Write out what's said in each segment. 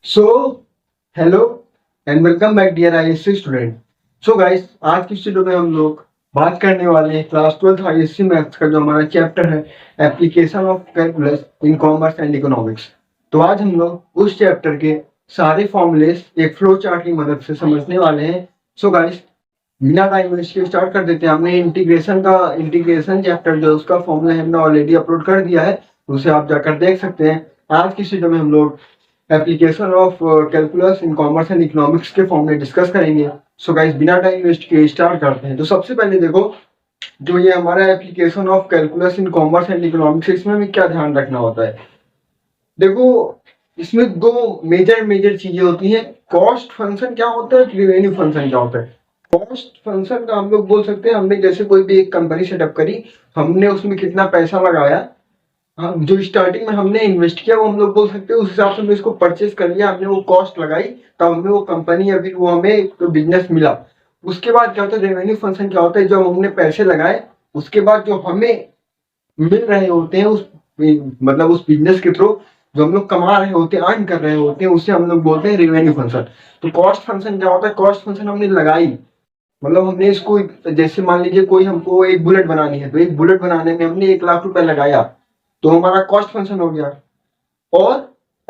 So hello and welcome back dear ISC student. So guys, आज की video में हम लोग बात करने वाले हैं क्लास 12 आईएससी मैथ्स का जो हमारा चैप्टर है application of calculus in commerce and economics. तो आज हम लोग उस चैप्टर के सारे फॉर्मूलेस एक फ्लो चार्ट की मदद से समझने वाले हैं। सो गाइस, बिना टाइम वेस्ट के स्टार्ट कर देते हैं। हमने इंटीग्रेशन चैप्टर जो उसका फॉर्मूला हमने ऑलरेडी अपलोड कर दिया है, उसे आप जाकर देख सकते हैं। आज की वीडियो में हम लोग application of calculus in commerce and economics के फॉर्मूले डिस्कस करेंगे। सो गाइस, बिना टाइम वेस्ट के स्टार्ट करते हैं। तो सबसे पहले देखो, जो ये हमारा application of calculus in commerce and economics, इसमें हमें क्या ध्यान रखना होता है। देखो, इसमें दो मेजर चीजें होती हैं। कॉस्ट फंक्शन क्या होता है, रिवेन्यू फंक्शन क्या होता है। कॉस्ट फंक्शन का हम लोग बोल सकते हैं, हमने जैसे कोई भी एक कंपनी सेटअप करी, हमने उसमें कितना पैसा लगाया, हाँ, जो स्टार्टिंग में हमने इन्वेस्ट किया वो हम लोग बोल सकते हैं, उस हिसाब से हमने इसको परचेज कर लिया, हमने वो कॉस्ट लगाई, तब हमें वो कंपनी या फिर वो हमें तो बिजनेस मिला। उसके बाद क्या होता है, रेवेन्यू फंक्शन क्या होता है, जब हमने पैसे लगाए उसके बाद जो हमें मिल रहे होते हैं उस मतलब उस बिजनेस के थ्रू जो हम लोग कमा रहे होते हैं, अर्न कर रहे होते हैं, उसे हम लोग बोलते हैं रेवेन्यू फंक्शन। तो कॉस्ट फंक्शन क्या होता है, कॉस्ट फंक्शन हमने लगाई, मतलब हमने इसको, जैसे मान लीजिए कोई हमको एक बुलेट बनानी है, तो एक बुलेट बनाने में हमने 1 लाख रुपए लगाया, तो हमारा कॉस्ट फंक्शन हो गया। और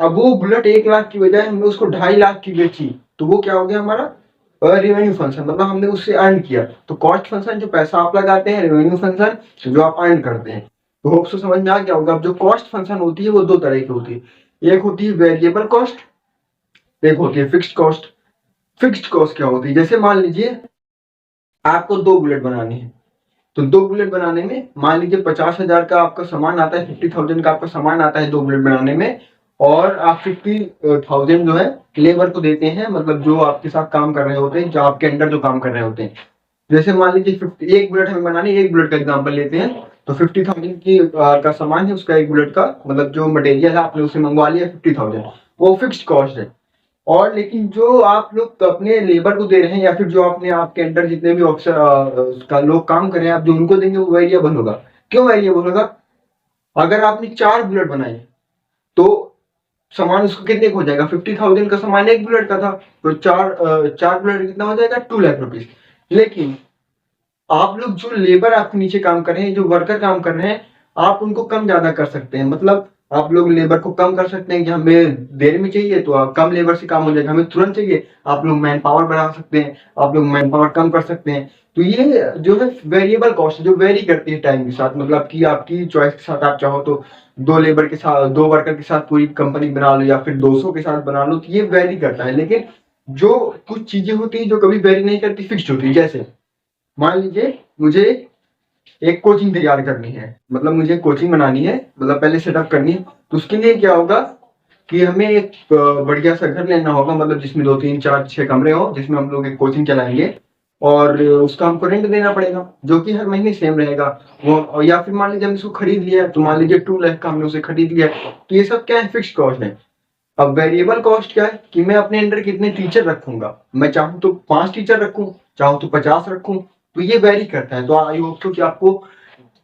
अब वो बुलेट 1 लाख की बजाय हमने उसको 2.5 लाख की बेची, तो वो क्या हो गया हमारा रेवेन्यू फंक्शन, मतलब हमने उससे अर्न किया। तो कॉस्ट फंक्शन जो पैसा आप लगाते हैं, रेवेन्यू फंक्शन जो आप अर्न करते हैं। तो होप सो समझ में आ गया होगा। अब जो कॉस्ट फंक्शन होती है वो दो तरह की होती है, एक होती है वेरिएबल कॉस्ट, एक होती है फिक्स्ड कॉस्ट। फिक्स्ड कॉस्ट क्या होती है, जैसे मान लीजिए आपको 2 बुलेट बनानी है, तो 2 बुलेट बनाने में मान लीजिए 50,000 का आपका सामान आता है, 50,000 का आपका सामान आता है 2 बुलेट बनाने में, और आप 50,000 जो है लेबर को देते हैं, मतलब जो आपके साथ काम कर रहे होते हैं, जो आपके अंडर जो काम कर रहे होते हैं। जैसे मान लीजिए एक बुलेट हमें बनानी है, एक बुलेट का एग्जाम्पल लेते हैं, तो 50,000 की का सामान है, उसका एक बुलेट का मतलब जो मटेरियल है आपने उसे मंगवा लिया 50,000, वो फिक्स्ड कॉस्ट है। और लेकिन जो आप लोग अपने लेबर को दे रहे हैं या फिर जो आपने आपके अंडर जितने भी ऑफिसर का लोग काम कर रहे हैं, आप जो उनको देंगे वो वेरिएबल होगा। क्यों वेरिएबल होगा, अगर आपने 4 बुलेट बनाए तो सामान उसको कितने का हो जाएगा, 50,000 का सामान एक बुलेट का था, तो चार बुलेट कितना हो जाएगा, 2 लाख रुपीज। लेकिन आप लोग जो लेबर आपके नीचे काम कर रहे हैं, जो वर्कर काम कर रहे हैं, आप उनको कम ज्यादा कर सकते हैं। मतलब आप लोग लेबर को कम कर सकते हैं कि हमें देर में चाहिए तो कम लेबर से काम हो जाएगा, हमें तुरंत चाहिए, आप लोग मैन पावर बढ़ा सकते हैं, आप लोग मैन पावर कम कर सकते हैं। तो ये जो है वेरिएबल कॉस्ट जो वेरी करती है टाइम के साथ, मतलब कि आपकी चॉइस के साथ, आप चाहो तो 2 लेबर के साथ, 2 वर्कर के साथ पूरी कंपनी बना लो या फिर 200 के साथ बना लो, तो ये वेरी करता है। लेकिन जो कुछ चीजें होती है जो कभी वेरी नहीं करती, फिक्स्ड होती है। जैसे मान लीजिए मुझे एक कोचिंग तैयार करनी है, मतलब मुझे कोचिंग बनानी है, मतलब पहले सेटअप करनी है, तो उसके लिए क्या होगा कि हमें एक बढ़िया सा घर लेना होगा, मतलब जिसमें 2 3 4 6 कमरे हो, जिसमें हम लोग एक कोचिंग चलाएंगे, और उसका हमको रेंट देना पड़ेगा जो कि हर महीने सेम रहेगा वो। या फिर मान लीजिए हमने इसको खरीद लिया है, तो मान लीजिए 2 लाख का हमने उसे खरीद लिया है, तो ये सब क्या है, फिक्स्ड कॉस्ट है। अब वेरिएबल कॉस्ट क्या है कि मैं अपने अंडर कितने टीचर रखूंगा, मैं चाहूँ तो 5 टीचर रखूं, चाहूँ तो 50 रखूं, तो ये वेरी करता है। तो आई होप तो कि आपको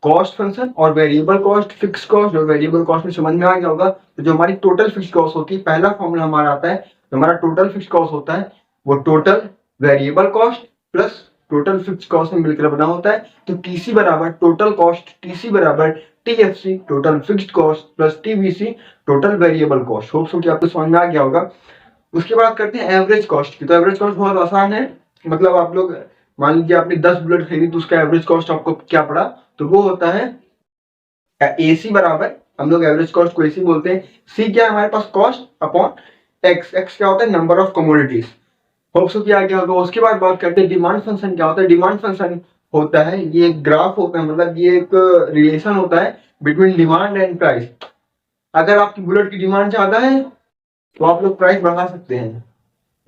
कॉस्ट फंक्शन और वेरिएबल कॉस्ट, फिक्स कॉस्ट और वेरिएबल कॉस्ट में समझ में आ गया होगा। तो जो हमारी टोटल फिक्स कॉस्ट होती है, पहला फॉर्मूला हमारा आता है, जो हमारा टोटल फिक्स कॉस्ट होता है वो total variable cost plus total fix cost में मिलकर बना होता है। तो टीसी बराबर टोटल कॉस्ट, टीसी बराबर TFC total fixed cost plus TVC total variable cost. Hope so कि आपको समझ में आ गया होगा। उसके बाद करते हैं एवरेज कॉस्ट की। तो एवरेज कॉस्ट बहुत आसान है, मतलब आप लोग मान लीजिए आपने 10 बुलेट खरीदी, तो उसका एवरेज कॉस्ट आपको क्या पड़ा, तो वो होता है एसी बराबर, हम लोग एवरेज कॉस्ट को एसी बोलते हैं, सी क्या है हमारे पास, कॉस्ट अपॉन एक्स, एक्स क्या होता है, number of commodities. Hope so क्या क्या होगा। उसके बाद बात करते हैं डिमांड फंक्शन क्या होता है। डिमांड फंक्शन होता है, ये एक ग्राफ होता है, मतलब ये एक रिलेशन होता है बिटवीन डिमांड एंड प्राइस। अगर आपकी बुलेट की डिमांड ज्यादा है तो आप लोग प्राइस बढ़ा सकते हैं,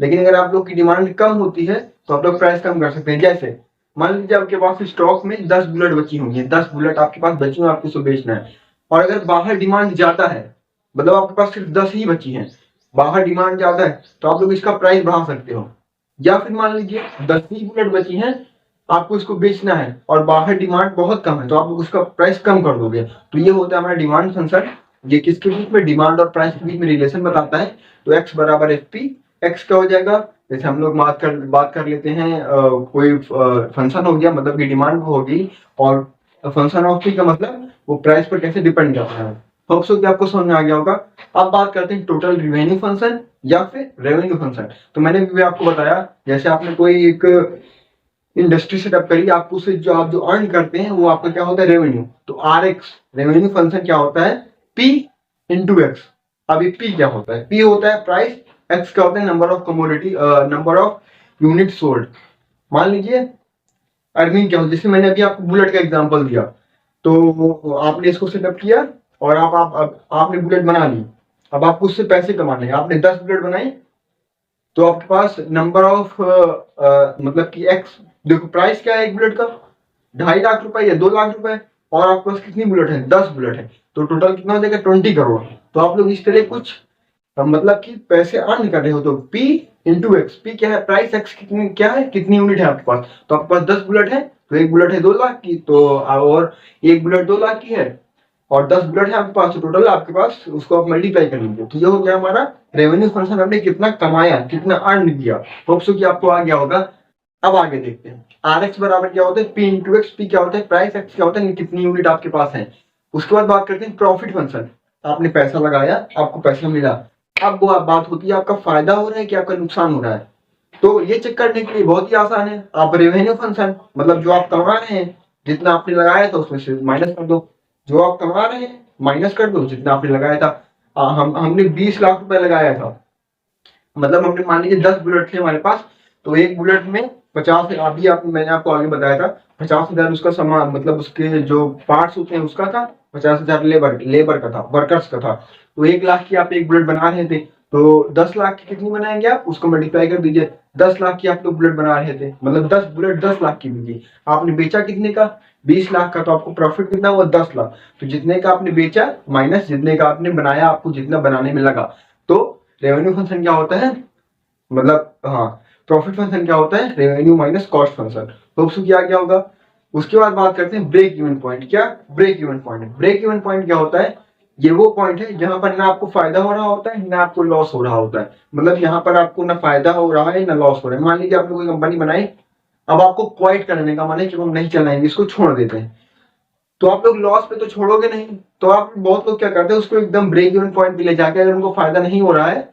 लेकिन अगर आप लोग की डिमांड कम होती है तो आप लोग प्राइस कम कर सकते हैं। जैसे मान लीजिए आपके पास स्टॉक में 10 बुलेट बची हुई है, 10 बुलेट आपके पास बची हुई, आपको उसको बेचना है, और अगर बाहर डिमांड ज्यादा है, मतलब आपके पास सिर्फ 10 ही बची है, बाहर डिमांड ज्यादा है, तो आप लोग इसका प्राइस बढ़ा सकते हो। या फिर मान लीजिए 10 ही बुलेट बची है, आपको इसको बेचना है और बाहर डिमांड बहुत कम है, तो आप लोग उसका प्राइस कम कर दोगे। तो ये होता है हमारा डिमांड फंक्शन। ये किसके बीच में, डिमांड और प्राइस के बीच में रिलेशन बताता है। तो एक्स बराबर एफ पी, एक्स क्या हो जाएगा, जैसे हम लोग बात कर लेते हैं कोई फंक्शन हो गया, मतलब की डिमांड होगी, और फंक्शन ऑफ पी का मतलब वो प्राइस पर कैसे डिपेंड करता है। होप सो कि आपको समझ में आ गया होगा। अब बात करते हैं टोटल रिवेन्यू फंक्शन या फिर रेवेन्यू फंक्शन। तो मैंने भी आपको बताया, जैसे आपने कोई एक इंडस्ट्री सेटअप करी, आपको उससे जो आप जो अर्न करते हैं वो आपका क्या होता है, रेवेन्यू। तो आर एक्स रेवेन्यू फंक्शन क्या होता है, पी इंटू एक्स। अभी पी क्या होता है, पी होता है प्राइस, एक्स क्या होता है number of commodity, number of unit sold. मान लीजिए अर्निंग क्या हो, जैसे मैंने अभी आपको बुलेट का एग्जांपल दिया, तो आपने इसको सेटअप किया और आपने बुलेट बना ली। अब आपको उससे पैसे कमाने हैं, आपने 10 बुलेट बनाई, तो आपके पास नंबर ऑफ मतलब कि एक्स, देखो प्राइस क्या है एक बुलेट का, 2.5 लाख रुपए या 2 लाख रुपए, और आपके पास कितनी बुलेट है, 10 बुलेट है, तो टोटल कितना हो जाएगा, 20 करोड़। तो आप लोग इस तरह कुछ मतलब कि पैसे अर्न कर रहे हो। तो P इंटू एक्स, पी क्या है प्राइस, एक्स कितनी क्या है, कितनी यूनिट है आपके पास, तो आपके पास 10 बुलेट है, तो एक बुलेट है 2 लाख की, तो और एक बुलेट 2 लाख की है, और 10 बुलेट है आपके पास, तो टोटल आपके पास उसको आप मल्टीप्लाई कर लीजिए। तो ये हो गया हमारा रेवेन्यू फंक्शन, हमने कितना कमाया, कितना अर्न किया। होप सो कि आपको आ गया होगा। अब आगे देखते हैं, आर एक्स बराबर क्या होता है, पी इंटू एक्स, पी क्या होता है प्राइस, एक्स क्या होता है कितनी यूनिट आपके पास है। उसके बाद बात करते हैं प्रॉफिट फंक्शन। आपने पैसा लगाया, आपको पैसा मिला, अब वो बात होती है आपका फायदा हो रहा है कि आपका नुकसान हो रहा है। तो ये चेक करने के लिए बहुत ही आसान है, आप रेवेन्यू फंक्शन मतलब जो आप कमा रहे हैं, जितना आपने लगाया था उसमें से माइनस कर दो, जो आप कमा रहे हैं माइनस कर दो जितना आपने लगाया था। हमने 20 लाख रुपए लगाया था, मतलब हमने मान लीजिए 10 बुलेट थे हमारे पास, तो एक बुलेट में 50, अभी मैंने आपको आगे बताया था 50,000 उसका सामान, मतलब उसके जो पार्ट्स होते हैं उसका था, 50,000 लेबर का था, वर्कर्स का था। तो 1 लाख की आप एक बुलेट बना रहे थे, तो 10 लाख की कितनी बनाएंगे आप, उसको मल्टीप्लाई कर दीजिए। 10 लाख की आप लोग बुलेट बना रहे थे, मतलब 10 बुलेट 10 लाख की बिकी। आपने बेचा कितने का, 20 लाख का, तो आपको प्रॉफिट कितना हुआ, 10 लाख। तो जितने का आपने बेचा माइनस जितने का आपने बनाया, आपको जितना बनाने में लगा। तो रेवेन्यू फंक्शन क्या होता है, मतलब हाँ, प्रॉफिट फंक्शन क्या होता है, रेवेन्यू माइनस कॉस्ट फंक्शन। तो उसको क्या होगा। उसके बाद बात करते हैं ब्रेक इवन पॉइंट। क्या break even point, break even point क्या होता है, ये वो पॉइंट है जहां पर ना आपको फायदा हो रहा होता है ना आपको लॉस हो रहा होता है। मतलब यहाँ पर आपको ना फायदा हो रहा है ना लॉस हो रहा है। मान लीजिए आपने कोई कंपनी बनाई, अब आपको क्वाइट करने का मन है कि हम नहीं चलाएंगे, इसको छोड़ देते हैं, तो आप लोग लॉस पे तो छोड़ोगे नहीं। तो आप बहुत लोग क्या करते हैं, उसको एकदम ब्रेक इवन पॉइंट पे ले जाके, अगर उनको फायदा नहीं हो रहा है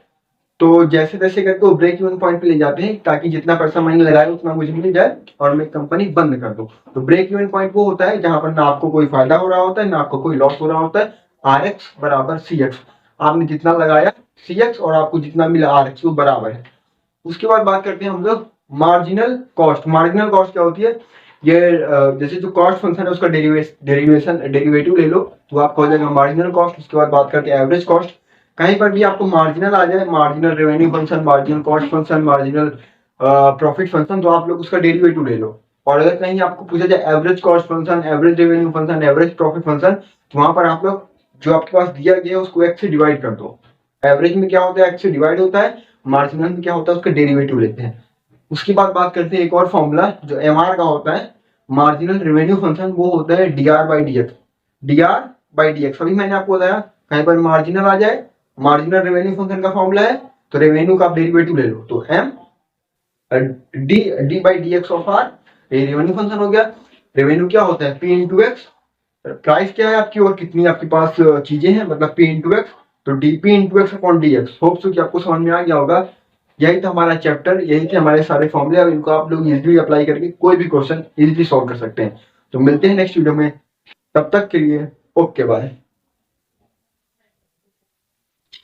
तो जैसे तैसे करके वो ब्रेक इवन पॉइंट पे ले जाते हैं, ताकि जितना पैसा मैंने लगाया उतना मुझे मिल जाए और मैं कंपनी बंद कर दूं। तो ब्रेक इवन पॉइंट वो होता है जहां पर ना आपको कोई फायदा हो रहा होता है ना आपको कोई लॉस हो रहा होता है। आर एक्स बराबर सी एक्स, आपने जितना लगाया सी एक्स और आपको जितना मिला आर एक्स वो बराबर है। उसके बाद बात करते हैं हम लोग मार्जिनल कॉस्ट। मार्जिनल कॉस्ट क्या होती है, ये जैसे जो कॉस्ट फंक्शन है उसका डेरिवेटिव ले लो तो आपका हो जाएगा मार्जिनल कॉस्ट। उसके बाद बात करते हैं एवरेज कॉस्ट। कहीं पर भी आपको मार्जिनल आ जाए, marginal revenue function, marginal cost function, marginal profit function, तो आप लोग उसका डेरिवेटिव ले लो। और अगर कहीं आपको पूछा जाए average cost function, average revenue function, average profit function, तो वहां पर आप लोग जो आपके पास दिया गया है उसको एक्स से डिवाइड कर दो। एवरेज में क्या होता है, एक्स से डिवाइड होता है, मार्जिनल में क्या होता है उसका डेरिवेटिव लेते हैं। उसके बाद बात करते हैं एक और फॉर्मूला जो एम आर का होता है, मार्जिनल रेवेन्यू फंक्शन, वो होता है D R by D X. D R by D X अभी मैंने आपको बताया, कहीं पर मार्जिनल आ जाए, मार्जिनल रेवेन्यू फंक्शन का फॉर्मूला है, तो रेवेन्यू का आप डेरिवेटिव ले लो, तो M D D by D X of R, ये रेवेन्यू फंक्शन हो गया। रेवेन्यू क्या होता है, पी इंटू एक्स, प्राइस क्या है आपकी और कितनी आपके पास चीजें हैं, मतलब पी इंटू एक्स, तो D P into x upon D x. Hope so कि आपको समझ में आ गया होगा। यही था हमारा चैप्टर, यही थे हमारे सारे फॉर्मूले। अब इनको आप लोग इजीली अप्लाई करके कोई भी क्वेश्चन इजीली सॉल्व कर सकते हैं। तो मिलते हैं नेक्स्ट वीडियो में, तब तक के लिए ओके बाय।